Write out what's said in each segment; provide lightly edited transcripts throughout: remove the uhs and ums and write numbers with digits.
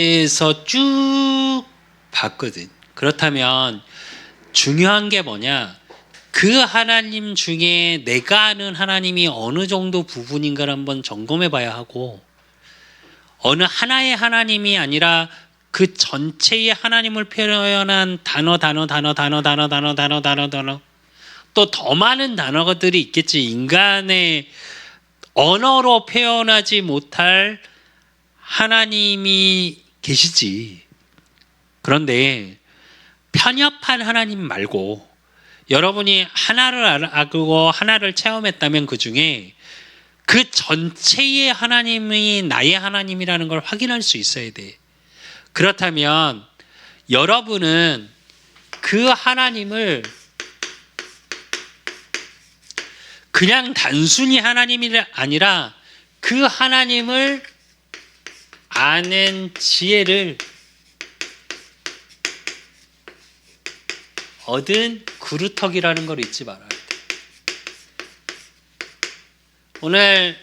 에서 쭉 봤거든. 그렇다면 중요한 게 뭐냐? 그 하나님 중에 내가 아는 하나님이 어느 정도 부분인가를 한번 점검해 봐야 하고, 어느 하나의 하나님이 아니라 그 전체의 하나님을 표현한 단어 또 더 많은 단어들이 있겠지. 인간의 언어로 표현하지 못할 하나님이 계시지. 그런데 편협한 하나님 말고 여러분이 하나를 알고 하나를 체험했다면 그 중에 그 전체의 하나님이 나의 하나님이라는 걸 확인할 수 있어야 돼. 그렇다면 여러분은 그 하나님을 그냥 단순히 하나님이 아니라 그 하나님을 아는 지혜를 얻은 그루터기라는 걸 잊지 말아야 돼. 오늘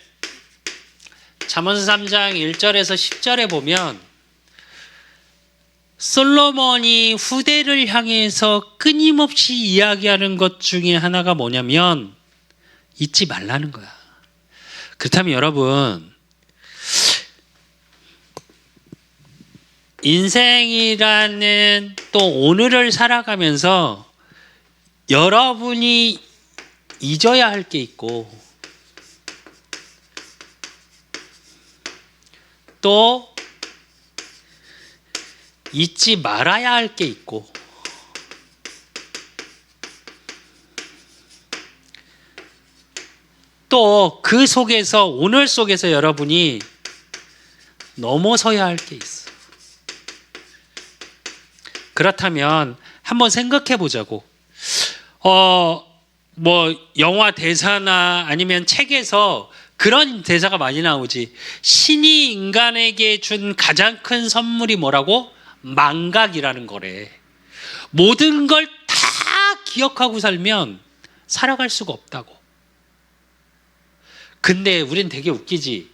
잠언서 3장 1절에서 10절에 보면 솔로몬이 후대를 향해서 끊임없이 이야기하는 것 중에 하나가 뭐냐면 잊지 말라는 거야. 그렇다면 여러분, 인생이라는 또 오늘을 살아가면서 여러분이 잊어야 할 게 있고 또 잊지 말아야 할 게 있고 또 그 속에서 오늘 속에서 여러분이 넘어서야 할 게 있어. 그렇다면 한번 생각해 보자고. 영화 대사나 아니면 책에서 그런 대사가 많이 나오지. 신이 인간에게 준 가장 큰 선물이 뭐라고? 망각이라는 거래. 모든 걸 다 기억하고 살면 살아갈 수가 없다고. 근데 우린 되게 웃기지.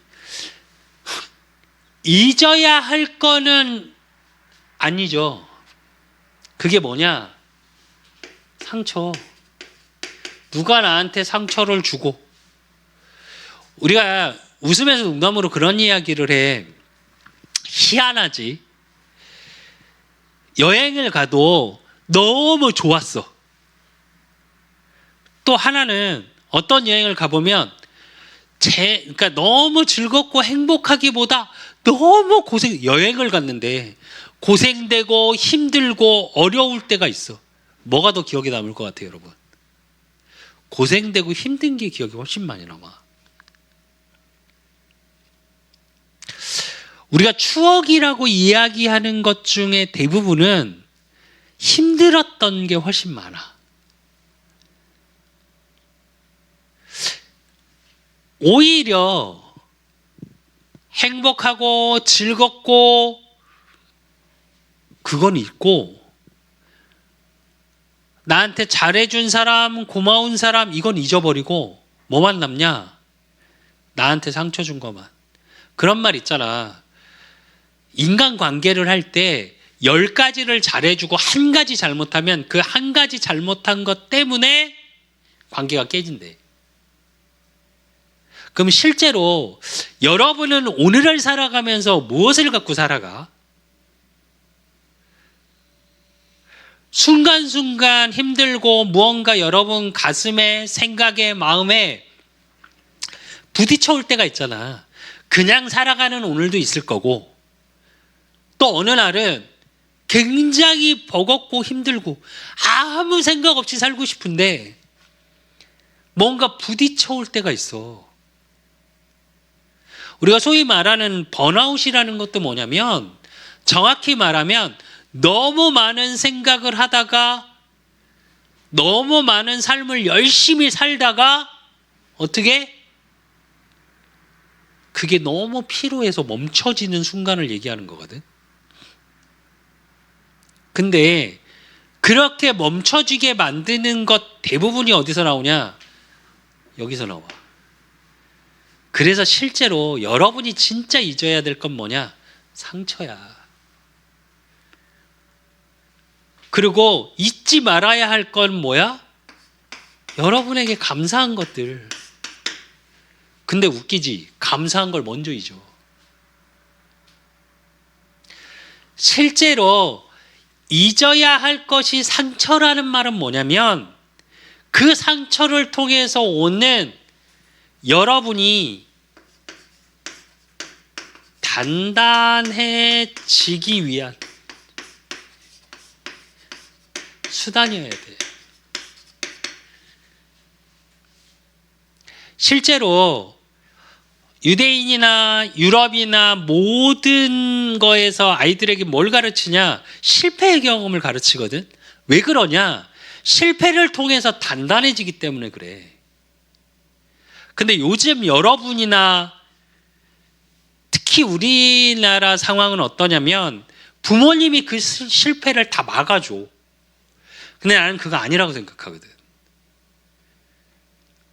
잊어야 할 거는 아니죠. 그게 뭐냐? 상처. 누가 나한테 상처를 주고. 우리가 웃으면서 농담으로 그런 이야기를 해. 희한하지. 여행을 가도 너무 좋았어. 또 하나는 어떤 여행을 가보면 그러니까 너무 즐겁고 행복하기보다 너무 여행을 갔는데 고생되고 힘들고 어려울 때가 있어. 뭐가 더 기억에 남을 것 같아요, 여러분? 고생되고 힘든 게 기억이 훨씬 많이 남아. 우리가 추억이라고 이야기하는 것 중에 대부분은 힘들었던 게 훨씬 많아. 오히려 행복하고 즐겁고 그건 있고 나한테 잘해준 사람, 고마운 사람 이건 잊어버리고 뭐만 남냐? 나한테 상처 준 것만. 그런 말 있잖아. 인간관계를 할 때 10가지를 잘해주고 한 가지 잘못하면 그 한 가지 잘못한 것 때문에 관계가 깨진대. 그럼 실제로 여러분은 오늘을 살아가면서 무엇을 갖고 살아가? 순간순간 힘들고 무언가 여러분 가슴에 생각에 마음에 부딪혀올 때가 있잖아. 그냥 살아가는 오늘도 있을 거고 또 어느 날은 굉장히 버겁고 힘들고 아무 생각 없이 살고 싶은데 뭔가 부딪혀올 때가 있어. 우리가 소위 말하는 번아웃이라는 것도 뭐냐면 정확히 말하면 너무 많은 생각을 하다가 너무 많은 삶을 열심히 살다가 어떻게? 그게 너무 피로해서 멈춰지는 순간을 얘기하는 거거든. 근데 그렇게 멈춰지게 만드는 것 대부분이 어디서 나오냐? 여기서 나와. 그래서 실제로 여러분이 진짜 잊어야 될 건 뭐냐? 상처야. 그리고 잊지 말아야 할 건 뭐야? 여러분에게 감사한 것들. 근데 웃기지? 감사한 걸 먼저 잊어. 실제로 잊어야 할 것이 상처라는 말은 뭐냐면 그 상처를 통해서 오는 여러분이 단단해지기 위한 수단이어야 돼. 실제로 유대인이나 유럽이나 모든 거에서 아이들에게 뭘 가르치냐? 실패의 경험을 가르치거든. 왜 그러냐? 실패를 통해서 단단해지기 때문에 그래. 근데 요즘 여러분이나 특히 우리나라 상황은 어떠냐면 부모님이 그 실패를 다 막아줘. 근데 나는 그거 아니라고 생각하거든.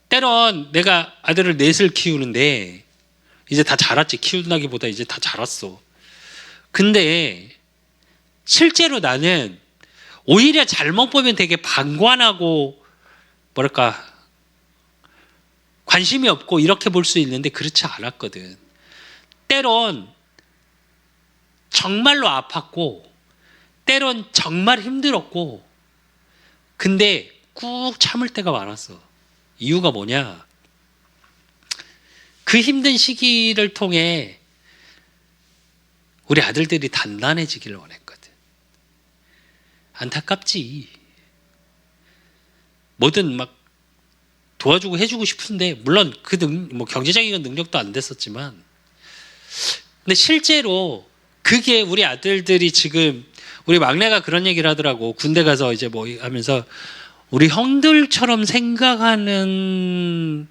때론 내가 아들을 넷을 키우는데 이제 다 자랐지. 키운다기보다 이제 다 자랐어. 근데 실제로 나는 오히려 잘못 보면 되게 방관하고 뭐랄까 관심이 없고 이렇게 볼 수 있는데 그렇지 않았거든. 때론 정말로 아팠고 때론 정말 힘들었고 근데 꾹 참을 때가 많았어. 이유가 뭐냐? 그 힘든 시기를 통해 우리 아들들이 단단해지기를 원했거든. 안타깝지. 뭐든 막 도와주고 해주고 싶은데 물론 뭐 경제적인 능력도 안 됐었지만 근데 실제로 그게 우리 아들들이 지금 우리 막내가 그런 얘기를 하더라고. 군대 가서 이제 뭐 하면서 우리 형들처럼 생각하는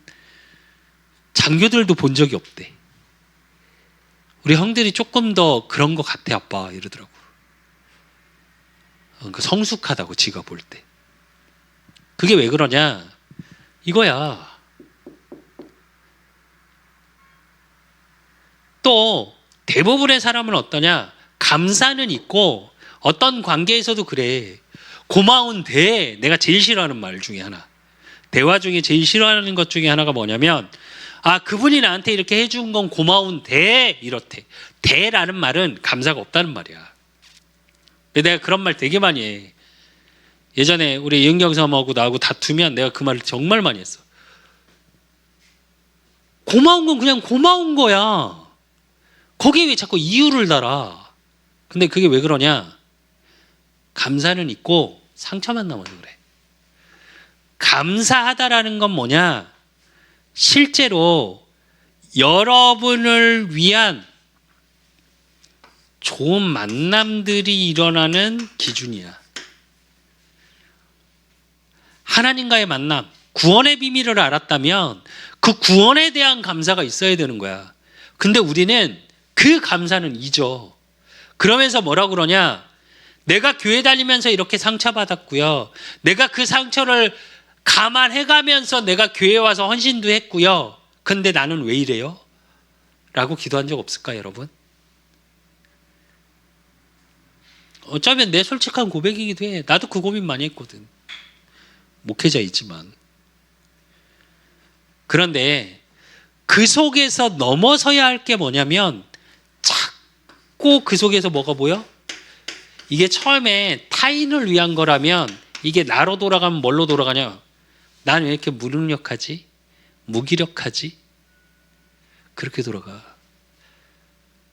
장교들도 본 적이 없대. 우리 형들이 조금 더 그런 것 같아 아빠 이러더라고. 그러니까 성숙하다고 지가 볼 때. 그게 왜 그러냐? 이거야. 또 대부분의 사람은 어떠냐? 감사는 있고 어떤 관계에서도 그래. 고마운데 내가 제일 싫어하는 말 중에 하나. 대화 중에 제일 싫어하는 것 중에 하나가 뭐냐면 그분이 나한테 이렇게 해준 건 고마운데 이렇대. 대라는 말은 감사가 없다는 말이야. 내가 그런 말 되게 많이 해. 예전에 우리 이은경사하고 나하고 다투면 내가 그 말을 정말 많이 했어. 고마운 건 그냥 고마운 거야. 거기에 왜 자꾸 이유를 달아? 근데 그게 왜 그러냐? 감사는 있고 상처만 남아서 그래. 감사하다라는 건 뭐냐? 실제로 여러분을 위한 좋은 만남들이 일어나는 기준이야. 하나님과의 만남, 구원의 비밀을 알았다면 그 구원에 대한 감사가 있어야 되는 거야. 근데 우리는 그 감사는 잊어. 그러면서 뭐라고 그러냐? 내가 교회 다니면서 이렇게 상처받았고요. 내가 그 상처를 감안해가면서 내가 교회 와서 헌신도 했고요. 근데 나는 왜 이래요? 라고 기도한 적 없을까 여러분? 어쩌면 내 솔직한 고백이기도 해. 나도 그 고민 많이 했거든. 목회자이지만. 그런데 그 속에서 넘어서야 할 게 뭐냐면 자꾸 그 속에서 뭐가 보여? 이게 처음에 타인을 위한 거라면 이게 나로 돌아가면 뭘로 돌아가냐? 난 왜 이렇게 무능력하지? 무기력하지? 그렇게 돌아가.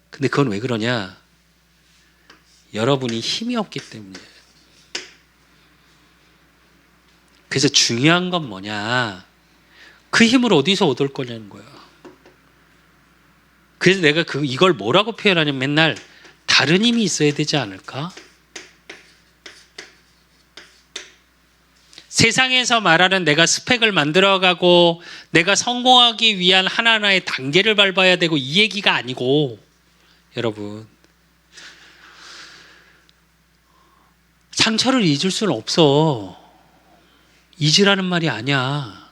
근데 그건 왜 그러냐? 여러분이 힘이 없기 때문에. 그래서 중요한 건 뭐냐? 그 힘을 어디서 얻을 거냐는 거야. 그래서 내가 이걸 뭐라고 표현하냐면 맨날 다른 힘이 있어야 되지 않을까? 세상에서 말하는 내가 스펙을 만들어가고 내가 성공하기 위한 하나하나의 단계를 밟아야 되고 이 얘기가 아니고 여러분 상처를 잊을 수는 없어. 잊으라는 말이 아니야.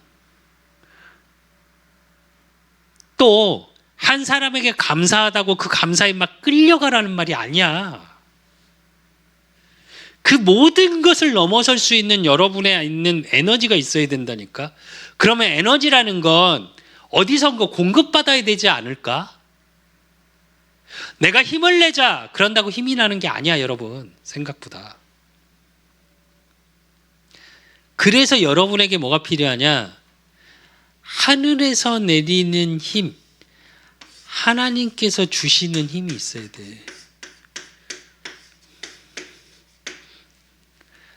또 한 사람에게 감사하다고 그 감사에 막 끌려가라는 말이 아니야. 그 모든 것을 넘어설 수 있는 여러분에 있는 에너지가 있어야 된다니까. 그러면 에너지라는 건 어디선가 공급받아야 되지 않을까? 내가 힘을 내자 그런다고 힘이 나는 게 아니야, 여러분. 생각보다. 그래서 여러분에게 뭐가 필요하냐? 하늘에서 내리는 힘, 하나님께서 주시는 힘이 있어야 돼.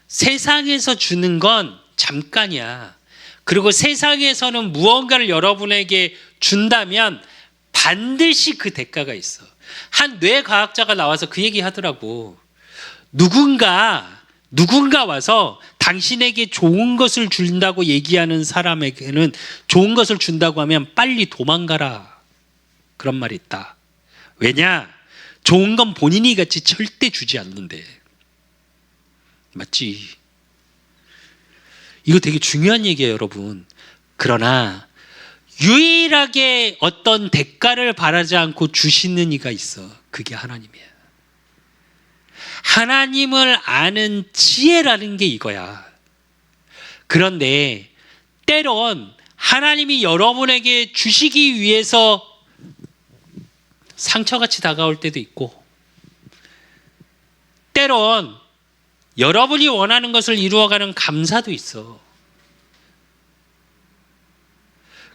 세상에서 주는 건 잠깐이야. 그리고 세상에서는 무언가를 여러분에게 준다면 반드시 그 대가가 있어. 한 뇌과학자가 나와서 그 얘기 하더라고. 누군가 와서 당신에게 좋은 것을 준다고 얘기하는 사람에게는 좋은 것을 준다고 하면 빨리 도망가라. 그런 말이 있다. 왜냐? 좋은 건 본인이 같이 절대 주지 않는데. 맞지? 이거 되게 중요한 얘기예요, 여러분. 그러나 유일하게 어떤 대가를 바라지 않고 주시는 이가 있어. 그게 하나님이야. 하나님을 아는 지혜라는 게 이거야. 그런데 때론 하나님이 여러분에게 주시기 위해서 상처같이 다가올 때도 있고, 때론 여러분이 원하는 것을 이루어가는 감사도 있어.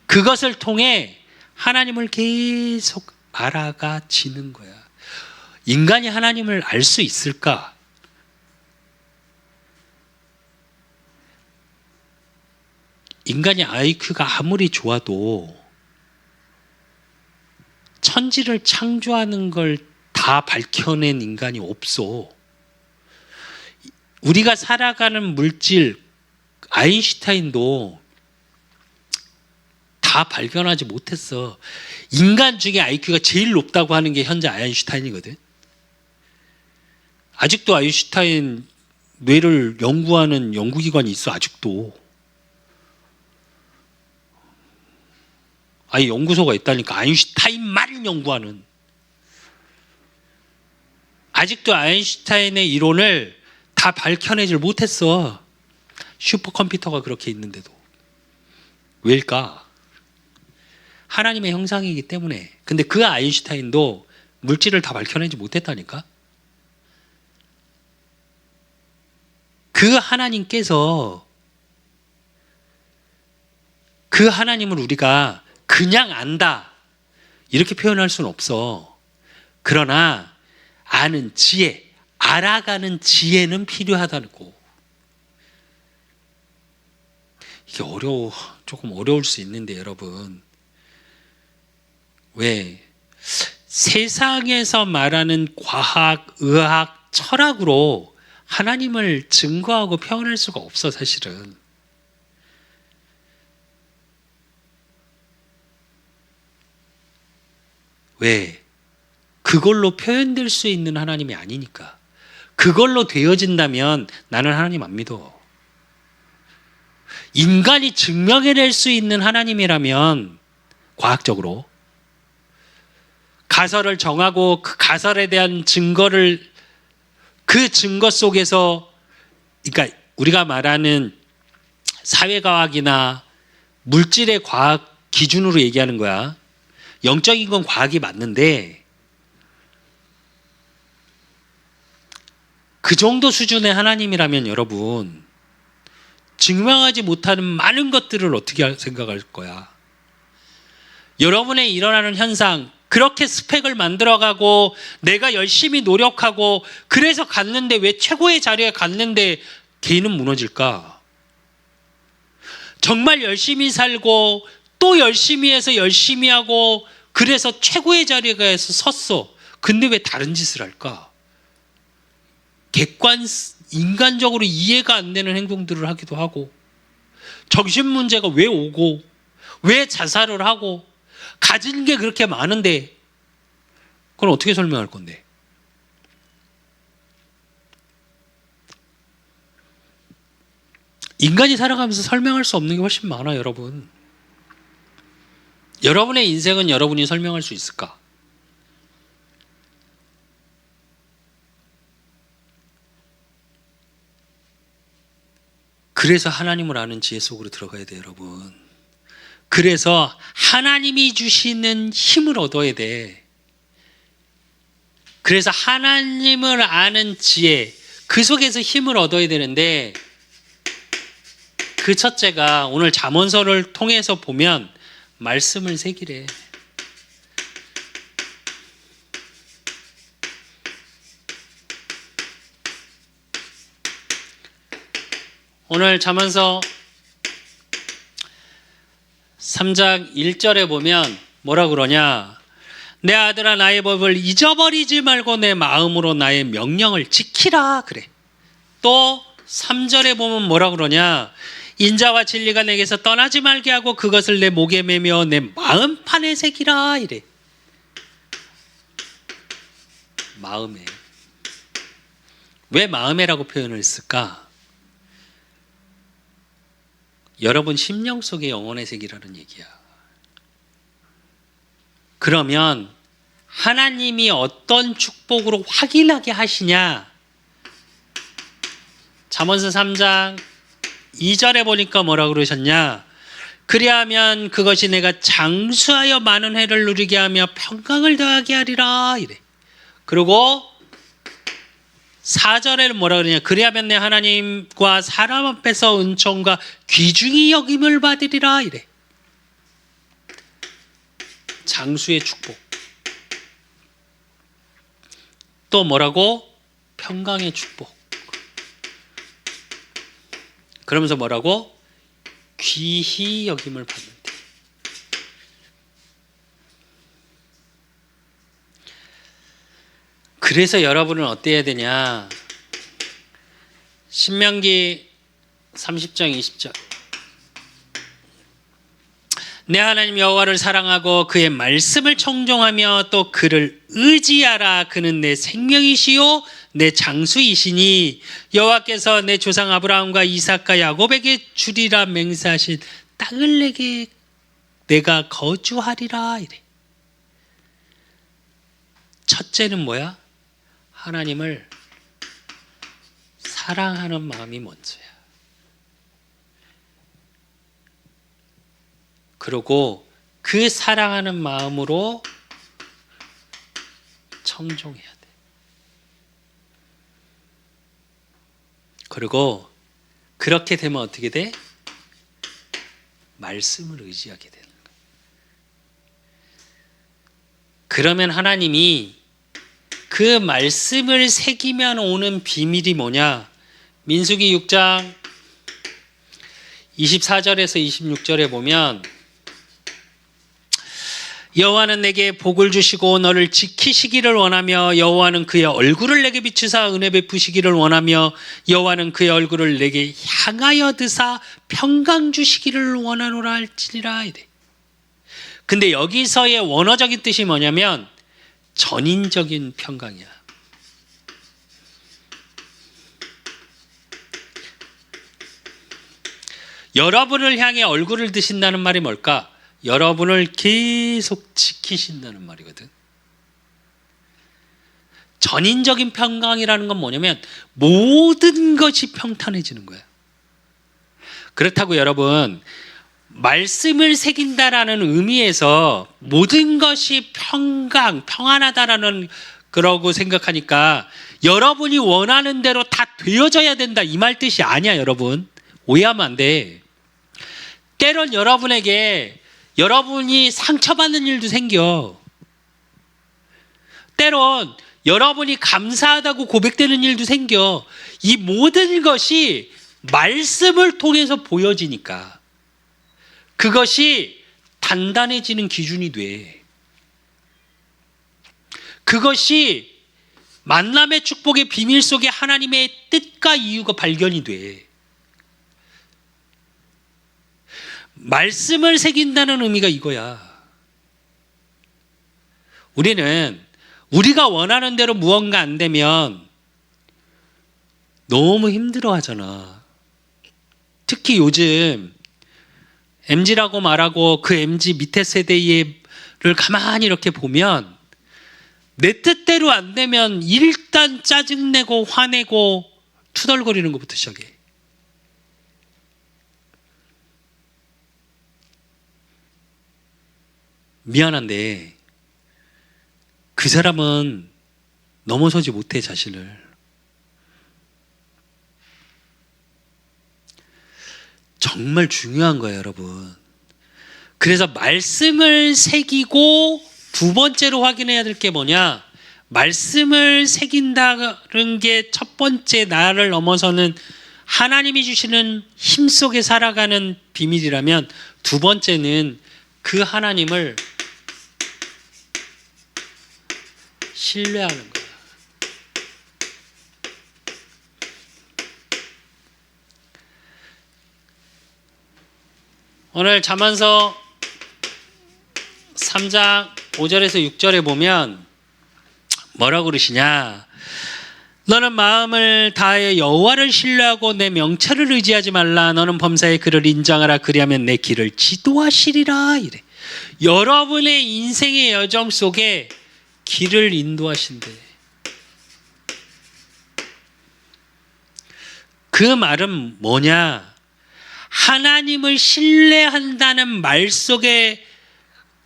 그것을 통해 하나님을 계속 알아가지는 거야. 인간이 하나님을 알 수 있을까? 인간이 IQ가 아무리 좋아도 천지를 창조하는 걸 다 밝혀낸 인간이 없어. 우리가 살아가는 물질, 아인슈타인도 다 발견하지 못했어. 인간 중에 IQ가 제일 높다고 하는 게 현재 아인슈타인이거든. 아직도 아인슈타인 뇌를 연구하는 연구기관이 있어. 아직도. 아니 연구소가 있다니까. 아인슈타인만 연구하는. 아직도 아인슈타인의 이론을 다 밝혀내질 못했어. 슈퍼컴퓨터가 그렇게 있는데도. 왜일까? 하나님의 형상이기 때문에. 근데 그 아인슈타인도 물질을 다 밝혀내지 못했다니까. 그 하나님께서, 그 하나님을 우리가 그냥 안다 이렇게 표현할 수는 없어. 그러나 아는 지혜, 알아가는 지혜는 필요하다고. 이게 조금 어려울 수 있는데 여러분, 왜? 세상에서 말하는 과학, 의학, 철학으로 하나님을 증거하고 표현할 수가 없어, 사실은. 왜? 그걸로 표현될 수 있는 하나님이 아니니까. 그걸로 되어진다면 나는 하나님 안 믿어. 인간이 증명해낼 수 있는 하나님이라면 과학적으로 가설을 정하고 그 가설에 대한 증거를, 그 증거 속에서, 그러니까 우리가 말하는 사회과학이나 물질의 과학 기준으로 얘기하는 거야. 영적인 건 과학이 맞는데 그 정도 수준의 하나님이라면 여러분, 증명하지 못하는 많은 것들을 어떻게 생각할 거야? 여러분의 일어나는 현상, 그렇게 스펙을 만들어가고 내가 열심히 노력하고 그래서 갔는데 왜 최고의 자리에 갔는데 개인은 무너질까? 정말 열심히 살고 또 열심히 해서 열심히 하고 그래서 최고의 자리에 가서 섰어. 근데 왜 다른 짓을 할까? 인간적으로 이해가 안 되는 행동들을 하기도 하고, 정신 문제가 왜 오고, 왜 자살을 하고, 가진 게 그렇게 많은데 그걸 어떻게 설명할 건데? 인간이 살아가면서 설명할 수 없는 게 훨씬 많아요, 여러분. 여러분의 인생은 여러분이 설명할 수 있을까? 그래서 하나님을 아는 지혜 속으로 들어가야 돼요, 여러분. 그래서 하나님이 주시는 힘을 얻어야 돼. 그래서 하나님을 아는 지혜, 그 속에서 힘을 얻어야 되는데, 그 첫째가 오늘 잠언서를 통해서 보면 말씀을 새기래. 오늘 잠언서 3장 1절에 보면 뭐라 그러냐? 내 아들아 나의 법을 잊어버리지 말고 내 마음으로 나의 명령을 지키라 그래. 또 3절에 보면 뭐라 그러냐? 인자와 진리가 내게서 떠나지 말게 하고 그것을 내 목에 매며 내 마음판에 새기라 이래. 마음에. 왜 마음에라고 표현을 했을까? 여러분 심령 속에 영혼의 새기라는 얘기야. 그러면 하나님이 어떤 축복으로 확인하게 하시냐? 잠언서 3장 2절에 보니까 뭐라 그러셨냐? 그리하면 그것이 내가 장수하여 많은 해를 누리게 하며 평강을 더하게 하리라 이래. 그리고 4절에는 뭐라 그러냐? 그리하면 내 하나님과 사람 앞에서 은총과 귀중히 여김을 받으리라 이래. 장수의 축복. 또 뭐라고? 평강의 축복. 그러면서 뭐라고? 귀히 여김을 받는다. 그래서 여러분은 어때야 되냐? 신명기 30장 20절. 내 하나님 여호와를 사랑하고 그의 말씀을 청종하며 또 그를 의지하라. 그는 내 생명이시요 내 장수이시니 여호와께서 내 조상 아브라함과 이삭과 야곱에게 주리라 맹세하신 땅을 내가 거주하리라 이래. 첫째는 뭐야? 하나님을 사랑하는 마음이 먼저야. 그리고 그 사랑하는 마음으로 청종해야 돼. 그리고 그렇게 되면 어떻게 돼? 말씀을 의지하게 되는 거야. 그러면 하나님이 그 말씀을 새기면 오는 비밀이 뭐냐? 민수기 6장 24절에서 26절에 보면 여호와는 내게 복을 주시고 너를 지키시기를 원하며 여호와는 그의 얼굴을 내게 비추사 은혜 베푸시기를 원하며 여호와는 그의 얼굴을 내게 향하여 드사 평강 주시기를 원하노라 할지니라 이래. 근데 여기서의 원어적인 뜻이 뭐냐면 전인적인 평강이야. 여러분을 향해 얼굴을 드신다는 말이 뭘까? 여러분을 계속 지키신다는 말이거든. 전인적인 평강이라는 건 뭐냐면 모든 것이 평탄해지는 거야. 그렇다고 여러분, 말씀을 새긴다라는 의미에서 모든 것이 평안하다라는 그러고 생각하니까 여러분이 원하는 대로 다 되어져야 된다 이 말 뜻이 아니야. 여러분 오해하면 안 돼. 때론 여러분이 상처받는 일도 생겨. 때론 여러분이 감사하다고 고백되는 일도 생겨. 이 모든 것이 말씀을 통해서 보여지니까 그것이 단단해지는 기준이 돼. 그것이 만남의 축복의 비밀 속에 하나님의 뜻과 이유가 발견이 돼. 말씀을 새긴다는 의미가 이거야. 우리는 우리가 원하는 대로 무언가 안 되면 너무 힘들어 하잖아. 특히 요즘 MZ라고 말하고 그 MZ 밑에 세대를 가만히 이렇게 보면 내 뜻대로 안 되면 일단 짜증내고 화내고 투덜거리는 것부터 시작해. 미안한데 그 사람은 넘어서지 못해 자신을. 정말 중요한 거예요, 여러분. 그래서 말씀을 새기고 두 번째로 확인해야 될 게 뭐냐? 말씀을 새긴다는 게 첫 번째 나를 넘어서는 하나님이 주시는 힘 속에 살아가는 비밀이라면, 두 번째는 그 하나님을 신뢰하는 거예요. 오늘 잠언서 3장 5절에서 6절에 보면 뭐라고 그러시냐? 너는 마음을 다하여 여호와를 신뢰하고 내 명철을 의지하지 말라. 너는 범사에 그를 인정하라. 그리하면 내 길을 지도하시리라. 이래. 여러분의 인생의 여정 속에 길을 인도하신대. 그 말은 뭐냐? 하나님을 신뢰한다는 말 속에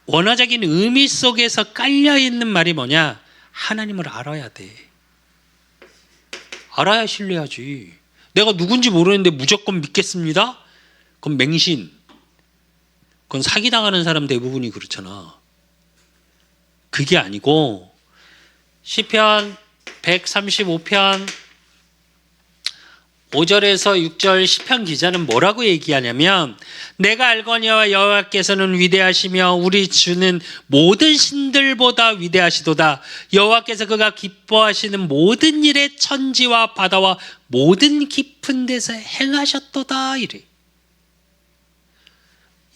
원어적인 의미 속에서 깔려있는 말이 뭐냐? 하나님을 알아야 돼. 알아야 신뢰하지. 내가 누군지 모르는데 무조건 믿겠습니다? 그건 맹신. 그건 사기당하는 사람 대부분이 그렇잖아. 그게 아니고 시편 135편 5절에서 6절 시편 기자는 뭐라고 얘기하냐면, 내가 알거니와 여호와께서는 위대하시며 우리 주는 모든 신들보다 위대하시도다. 여호와께서 그가 기뻐하시는 모든 일에 천지와 바다와 모든 깊은 데서 행하셨도다. 이래.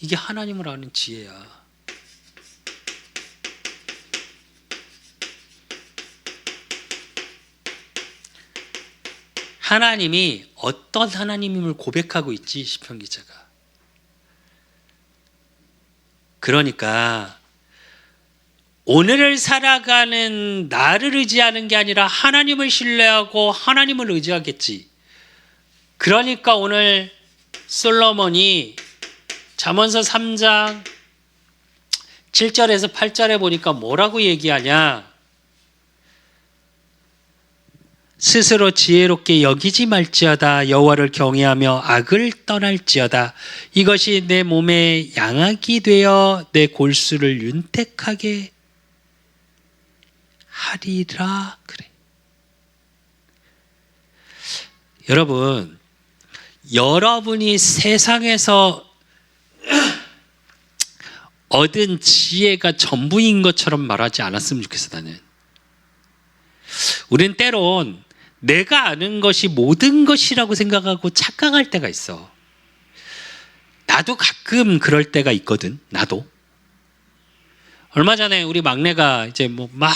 이게 하나님을 아는 지혜야. 하나님이 어떤 하나님임을 고백하고 있지, 시편 기자가. 그러니까 오늘을 살아가는 나를 의지하는 게 아니라 하나님을 신뢰하고 하나님을 의지하겠지. 그러니까 오늘 솔로몬이 잠언서 3장 7절에서 8절에 보니까 뭐라고 얘기하냐? 스스로 지혜롭게 여기지 말지어다. 여호와를 경외하며 악을 떠날지어다. 이것이 내 몸에 양악이 되어 내 골수를 윤택하게 하리라. 그래. 여러분, 여러분이 세상에서 얻은 지혜가 전부인 것처럼 말하지 않았으면 좋겠어. 나는. 우린 때론 내가 아는 것이 모든 것이라고 생각하고 착각할 때가 있어. 나도 가끔 그럴 때가 있거든. 나도. 얼마 전에 우리 막내가 이제 막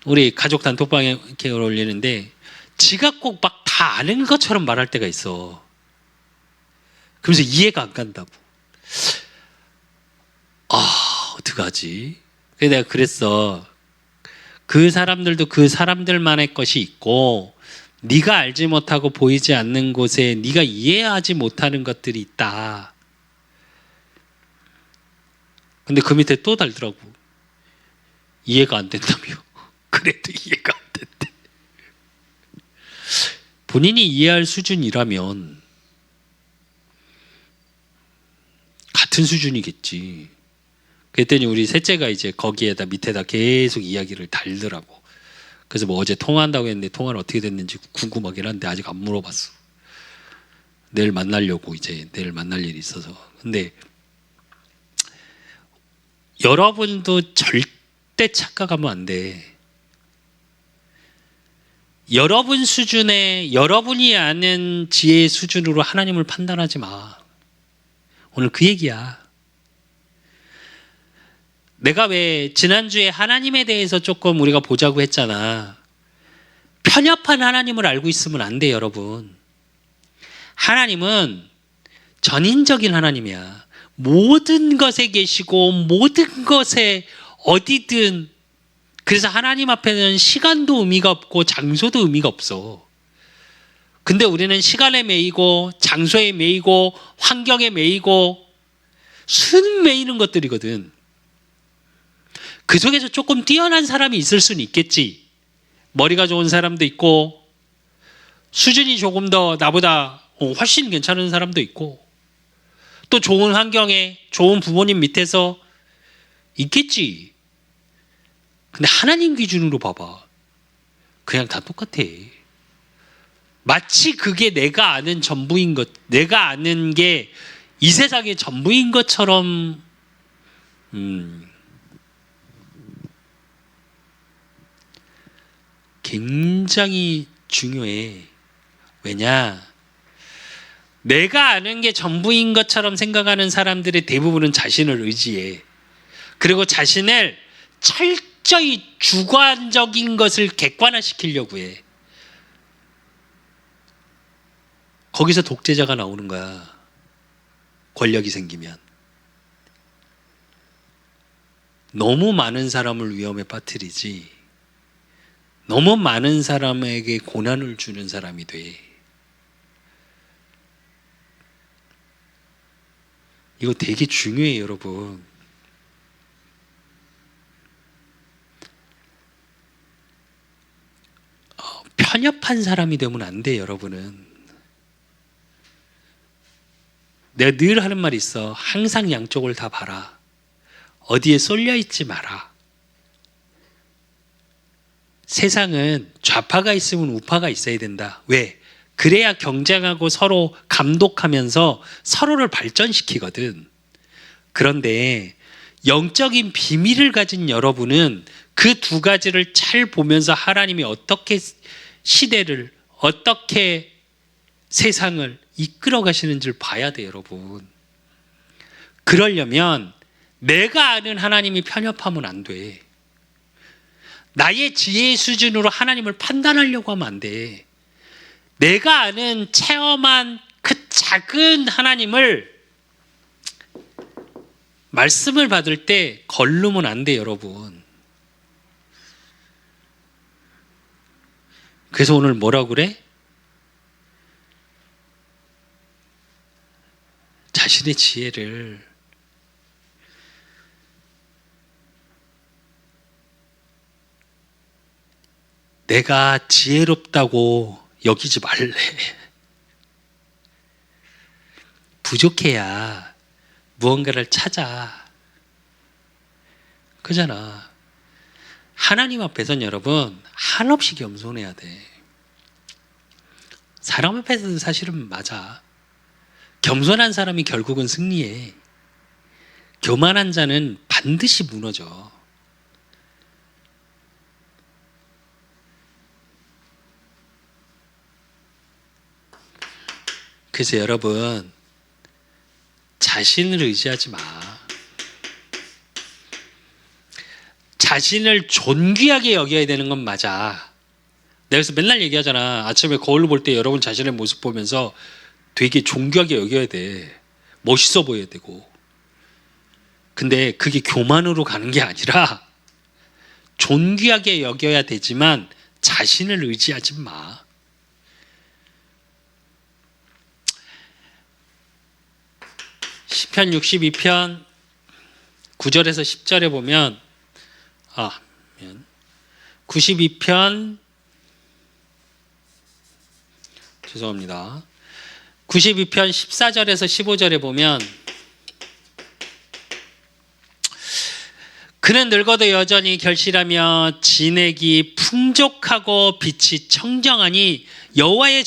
우리 가족 단톡방에 이렇게 올리는데 지가 꼭 막 다 아는 것처럼 말할 때가 있어. 그러면서 이해가 안 간다고. 어떡하지? 그래서 내가 그랬어. 그 사람들도 그 사람들만의 것이 있고, 네가 알지 못하고 보이지 않는 곳에 네가 이해하지 못하는 것들이 있다. 근데 그 밑에 또 달더라고. 이해가 안 된다며. 그래도 이해가 안 된대. 본인이 이해할 수준이라면 같은 수준이겠지. 그랬더니 우리 셋째가 이제 거기에다 밑에다 계속 이야기를 달더라고. 그래서 뭐 어제 통화한다고 했는데 통화는 어떻게 됐는지 궁금하긴 한데 아직 안 물어봤어. 내일 만나려고 이제 내일 만날 일이 있어서. 근데 여러분도 절대 착각하면 안 돼. 여러분 수준의, 여러분이 아는 지혜의 수준으로 하나님을 판단하지 마. 오늘 그 얘기야. 내가 왜 지난주에 하나님에 대해서 조금 우리가 보자고 했잖아. 편협한 하나님을 알고 있으면 안 돼, 여러분. 하나님은 전인적인 하나님이야. 모든 것에 계시고 모든 것에 어디든. 그래서 하나님 앞에는 시간도 의미가 없고 장소도 의미가 없어. 근데 우리는 시간에 매이고 장소에 매이고 환경에 매이고 순 매이는 것들이거든. 그 속에서 조금 뛰어난 사람이 있을 수는 있겠지. 머리가 좋은 사람도 있고 수준이 조금 더 나보다 훨씬 괜찮은 사람도 있고 또 좋은 환경에 좋은 부모님 밑에서 있겠지. 근데 하나님 기준으로 봐봐. 그냥 다 똑같아. 마치 그게 내가 아는 전부인 것, 내가 아는 게 이 세상의 전부인 것처럼 굉장히 중요해. 왜냐? 내가 아는 게 전부인 것처럼 생각하는 사람들의 대부분은 자신을 의지해. 그리고 자신을 철저히 주관적인 것을 객관화시키려고 해. 거기서 독재자가 나오는 거야. 권력이 생기면. 너무 많은 사람을 위험에 빠뜨리지. 너무 많은 사람에게 고난을 주는 사람이 돼. 이거 되게 중요해요, 여러분. 편협한 사람이 되면 안 돼, 여러분은. 내가 늘 하는 말이 있어. 항상 양쪽을 다 봐라. 어디에 쏠려 있지 마라. 세상은 좌파가 있으면 우파가 있어야 된다. 왜? 그래야 경쟁하고 서로 감독하면서 서로를 발전시키거든. 그런데 영적인 비밀을 가진 여러분은 그 두 가지를 잘 보면서 하나님이 어떻게 시대를, 어떻게 세상을 이끌어 가시는지를 봐야 돼, 여러분. 그러려면 내가 아는 하나님이 편협하면 안 돼. 나의 지혜의 수준으로 하나님을 판단하려고 하면 안 돼. 내가 아는 체험한 그 작은 하나님을 말씀을 받을 때 걸르면 안 돼, 여러분. 그래서 오늘 뭐라고 그래? 자신의 지혜를 내가 지혜롭다고 여기지 말래. 부족해야 무언가를 찾아. 그잖아. 하나님 앞에서는 여러분 한없이 겸손해야 돼. 사람 앞에서도 사실은 맞아. 겸손한 사람이 결국은 승리해. 교만한 자는 반드시 무너져. 그래서 여러분, 자신을 의지하지 마. 자신을 존귀하게 여겨야 되는 건 맞아. 내가 그래서 맨날 얘기하잖아. 아침에 거울을 볼 때 여러분 자신의 모습 보면서 되게 존귀하게 여겨야 돼. 멋있어 보여야 되고. 근데 그게 교만으로 가는 게 아니라 존귀하게 여겨야 되지만 자신을 의지하지 마. 시편 62편 9절에서 10절에 보면 92편 92편 14절에서 15절에 보면 그는 늙어도 여전히 결실하며 진액이 풍족하고 빛이 청정하니 여호와의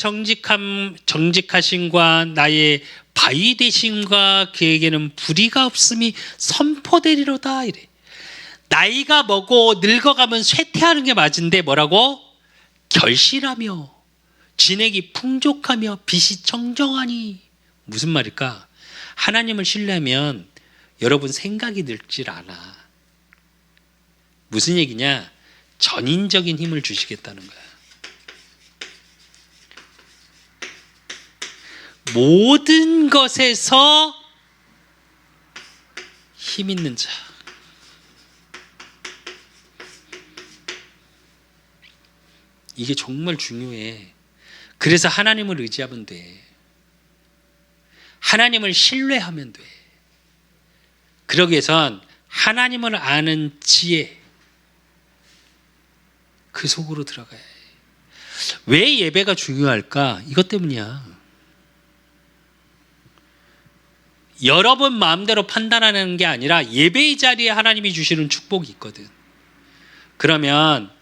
정직하심과 나의 바위 되심과 그에게는 불의가 없음이 선포되리로다 이래. 나이가 먹고 늙어가면 쇠퇴하는 게 맞은데 뭐라고? 결실하며 진액이 풍족하며 빛이 청정하니. 무슨 말일까? 하나님을 신뢰하면 여러분 생각이 늙질 않아. 무슨 얘기냐? 전인적인 힘을 주시겠다는 거야. 모든 것에서 힘 있는 자. 이게 정말 중요해. 그래서 하나님을 의지하면 돼. 하나님을 신뢰하면 돼. 그러기 위해선 하나님을 아는 지혜, 그 속으로 들어가야 해. 왜 예배가 중요할까? 이것 때문이야. 여러분 마음대로 판단하는 게 아니라 예배의 자리에 하나님이 주시는 축복이 있거든. 그러면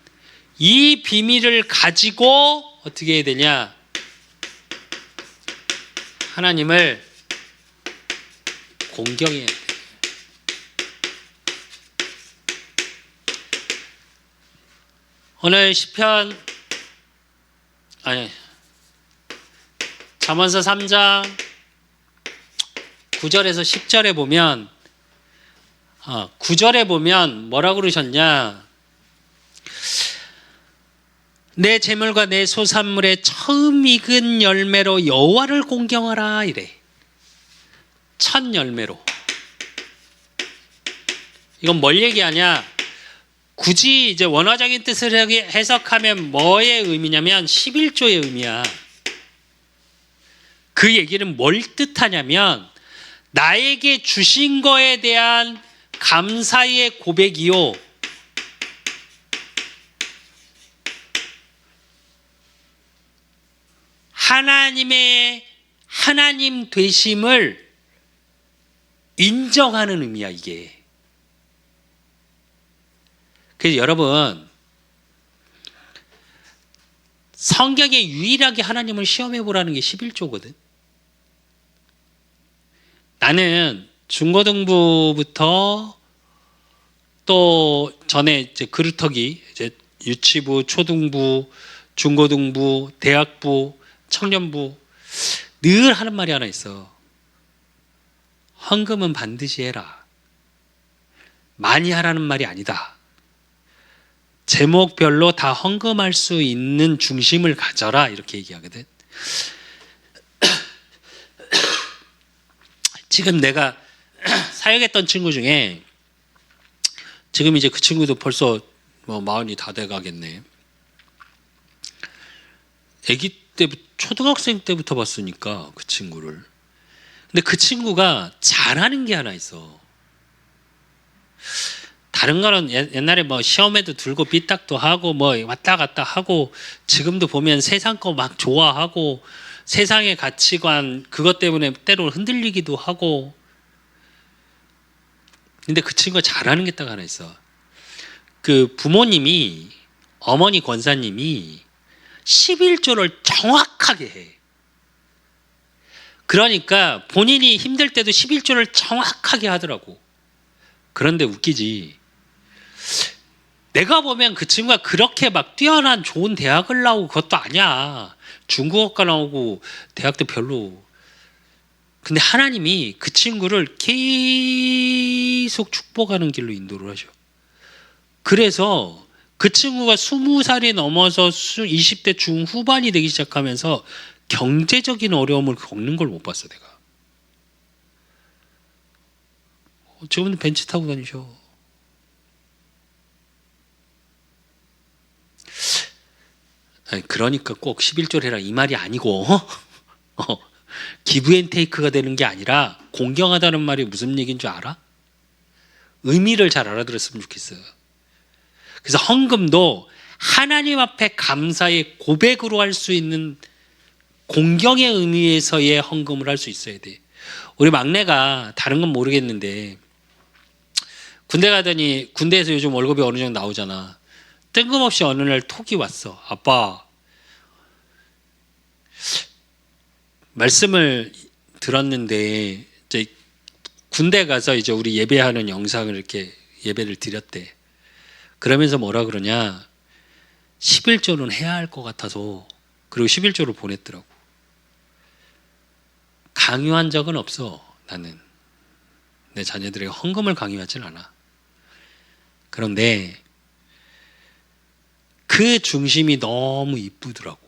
이 비밀을 가지고 어떻게 해야 되냐? 하나님을 공경해야 돼. 오늘 시편 잠언서 3장 9절에서 10절에 보면 9절에 보면 뭐라고 그러셨냐? 내 재물과 내 소산물의 처음 익은 열매로 여호와를 공경하라 이래. 첫 열매로. 이건 뭘 얘기하냐? 굳이 이제 원어적인 뜻을 해석하면 뭐의 의미냐면 11조의 의미야. 그 얘기는 뭘 뜻하냐면 나에게 주신 거에 대한 감사의 고백이요. 하나님의 하나님 되심을 인정하는 의미야, 이게. 그래서 여러분, 성경에 유일하게 하나님을 시험해 보라는 게 11조거든. 나는 중고등부부터 또 전에 이제 그루터기, 이제 유치부, 초등부, 중고등부, 대학부, 청년부 늘 하는 말이 하나 있어. 헌금은 반드시 해라. 많이 하라는 말이 아니다. 제목별로 다 헌금할 수 있는 중심을 가져라 이렇게 얘기하거든. 지금 내가 사역했던 친구 중에 지금 이제 그 친구도 벌써 마흔이 다 돼가겠네. 아기 때부터 초등학생 때부터 봤으니까 그 친구를. 근데 그 친구가 잘하는 게 하나 있어. 다른 거는 옛날에 시험에도 들고 삐딱도 하고 왔다 갔다 하고 지금도 보면 세상 거 막 좋아하고 세상의 가치관 그것 때문에 때로는 흔들리기도 하고. 근데 그 친구가 잘하는 게 딱 하나 있어. 그 부모님이 어머니 권사님이 11조를 정확하게 해. 그러니까 본인이 힘들 때도 11조를 정확하게 하더라고. 그런데 웃기지. 내가 보면 그 친구가 그렇게 막 뛰어난 좋은 대학을 나오고 그것도 아니야. 중국어과 나오고 대학도 별로. 근데 하나님이 그 친구를 계속 축복하는 길로 인도를 하셔. 그래서 그 친구가 20살이 넘어서 20대 중후반이 되기 시작하면서 경제적인 어려움을 겪는 걸 못 봤어, 내가. 지금은 벤츠 타고 다니셔. 아니, 그러니까 꼭 11조를 해라 이 말이 아니고 기브앤테이크가 되는 게 아니라 공경하다는 말이 무슨 얘기인 줄 알아? 의미를 잘 알아들었으면 좋겠어요. 그래서 헌금도 하나님 앞에 감사의 고백으로 할 수 있는 공경의 의미에서의 헌금을 할 수 있어야 돼. 우리 막내가 다른 건 모르겠는데 군대 가더니 군대에서 요즘 월급이 어느 정도 나오잖아. 뜬금없이 어느 날 톡이 왔어. 아빠, 말씀을 들었는데 이제 군대 가서 이제 우리 예배하는 영상을 이렇게 예배를 드렸대. 그러면서 뭐라 그러냐? 11조는 해야 할 것 같아서. 그리고 11조를 보냈더라고. 강요한 적은 없어. 나는 내 자녀들에게 헌금을 강요하진 않아. 그런데 그 중심이 너무 이쁘더라고.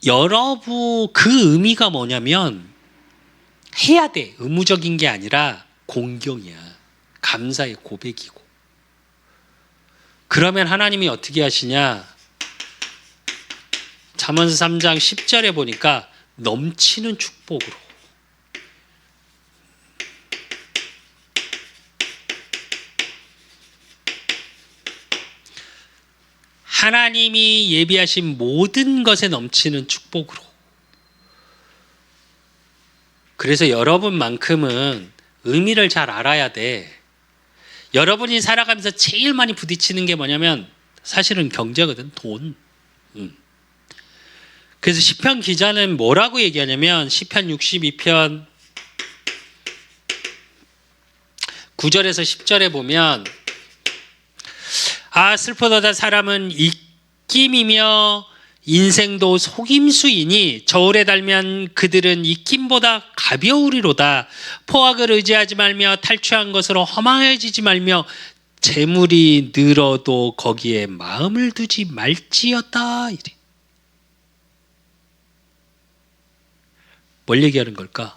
여러분, 그 의미가 뭐냐면 해야 돼. 의무적인 게 아니라 공경이야. 감사의 고백이고. 그러면 하나님이 어떻게 하시냐? 잠언서 3장 10절에 보니까 넘치는 축복으로. 하나님이 예비하신 모든 것에 넘치는 축복으로. 그래서 여러분만큼은 의미를 잘 알아야 돼. 여러분이 살아가면서 제일 많이 부딪히는 게 뭐냐면 사실은 경제거든. 돈. 그래서 시편 기자는 뭐라고 얘기하냐면 시편 62편 9절에서 10절에 보면 슬프도다 사람은 입김이며 인생도 속임수이니 저울에 달면 그들은 입김보다 가벼우리로다. 포악을 의지하지 말며 탈취한 것으로 허망해지지 말며 재물이 늘어도 거기에 마음을 두지 말지어다. 이래. 뭘 얘기하는 걸까?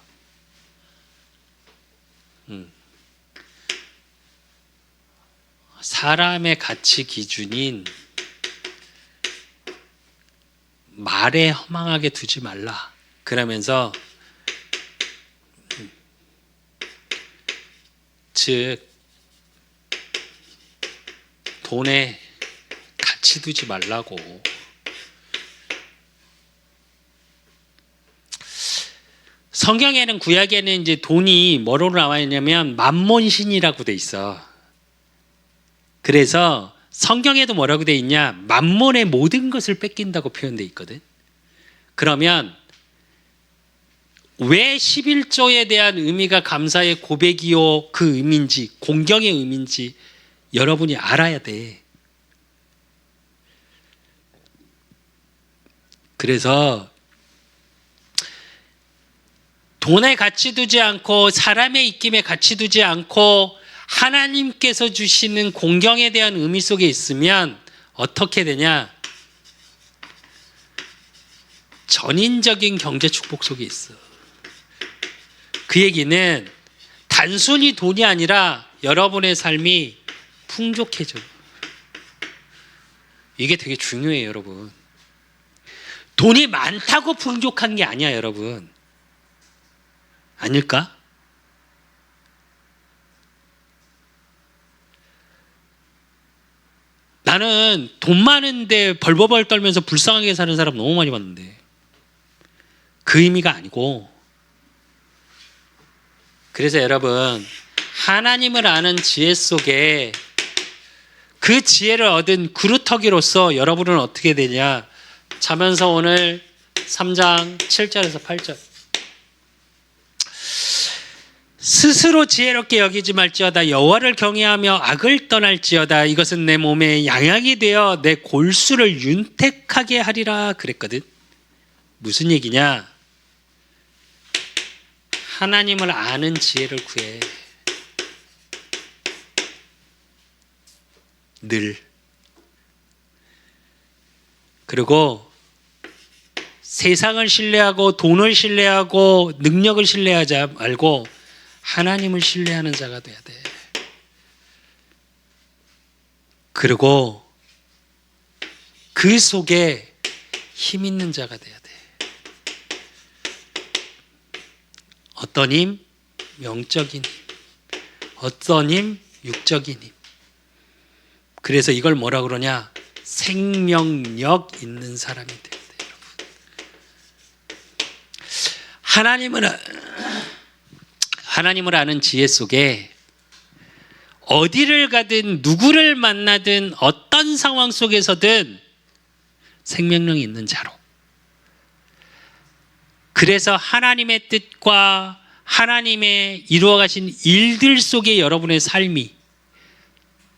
사람의 가치 기준인 말에 허망하게 두지 말라. 그러면서 즉 돈에 가치 두지 말라고. 성경에는 구약에는 이제 돈이 뭐로 나와 있냐면 만몬신이라고 돼 있어. 그래서 성경에도 뭐라고 돼 있냐? 만몬의 모든 것을 뺏긴다고 표현돼 있거든. 그러면 왜 11조에 대한 의미가 감사의 고백이요 그 의미인지 공경의 의미인지 여러분이 알아야 돼. 그래서 돈에 가치 두지 않고 사람의 입김에 가치 두지 않고 하나님께서 주시는 공경에 대한 의미 속에 있으면 어떻게 되냐? 전인적인 경제 축복 속에 있어. 그 얘기는 단순히 돈이 아니라 여러분의 삶이 풍족해져. 이게 되게 중요해요, 여러분. 돈이 많다고 풍족한 게 아니야, 여러분. 아닐까? 나는 돈 많은데 벌벌벌 떨면서 불쌍하게 사는 사람 너무 많이 봤는데 그 의미가 아니고, 그래서 여러분 하나님을 아는 지혜 속에 그 지혜를 얻은 그루터기로서 여러분은 어떻게 되냐? 자면서 오늘 3장 7절에서 8절 스스로 지혜롭게 여기지 말지어다. 여호와를 경외하며 악을 떠날지어다. 이것은 내 몸에 양약이 되어 내 골수를 윤택하게 하리라 그랬거든. 무슨 얘기냐? 하나님을 아는 지혜를 구해. 늘. 그리고 세상을 신뢰하고 돈을 신뢰하고 능력을 신뢰하지 말고 하나님을 신뢰하는 자가 돼야 돼. 그리고 그 속에 힘 있는 자가 돼야 돼. 어떤 힘? 영적인 힘. 어떤 힘? 육적인 힘. 그래서 이걸 뭐라 그러냐? 생명력 있는 사람이 돼야 돼, 여러분. 하나님을 아는 지혜 속에 어디를 가든 누구를 만나든 어떤 상황 속에서든 생명력이 있는 자로. 그래서 하나님의 뜻과 하나님의 이루어 가신 일들 속에 여러분의 삶이,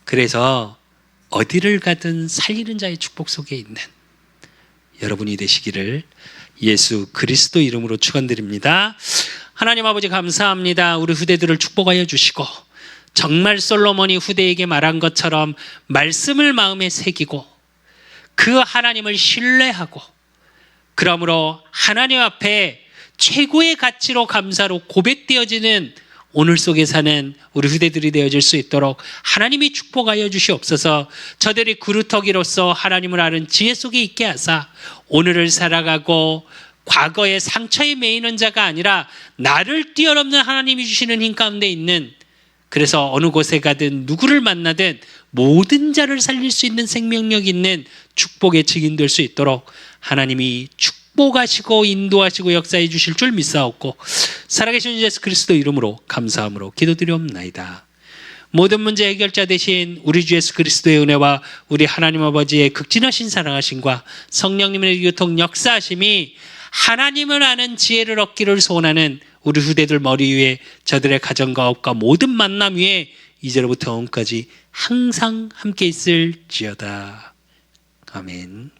그래서 어디를 가든 살리는 자의 축복 속에 있는 여러분이 되시기를 예수 그리스도 이름으로 축원드립니다. 하나님 아버지 감사합니다. 우리 후대들을 축복하여 주시고 정말 솔로몬이 후대에게 말한 것처럼 말씀을 마음에 새기고 그 하나님을 신뢰하고 그러므로 하나님 앞에 최고의 가치로 감사로 고백되어지는 오늘 속에 사는 우리 후대들이 되어질 수 있도록 하나님이 축복하여 주시옵소서. 저들이 그루터기로서 하나님을 아는 지혜 속에 있게 하사 오늘을 살아가고 과거의 상처에 매이는 자가 아니라 나를 뛰어넘는 하나님이 주시는 힘 가운데 있는, 그래서 어느 곳에 가든 누구를 만나든 모든 자를 살릴 수 있는 생명력 있는 축복의 증인 될 수 있도록 하나님이 축복하시고 인도하시고 역사해 주실 줄 믿사옵고 살아계신 예수 그리스도 이름으로 감사함으로 기도드리옵나이다. 모든 문제 해결자 되신 우리 주 예수 그리스도의 은혜와 우리 하나님 아버지의 극진하신 사랑하심과 성령님의 교통 역사하심이 하나님을 아는 지혜를 얻기를 소원하는 우리 후대들 머리 위에 저들의 가정과 업과 모든 만남 위에 이제로부터 영원까지 항상 함께 있을지어다. 아멘.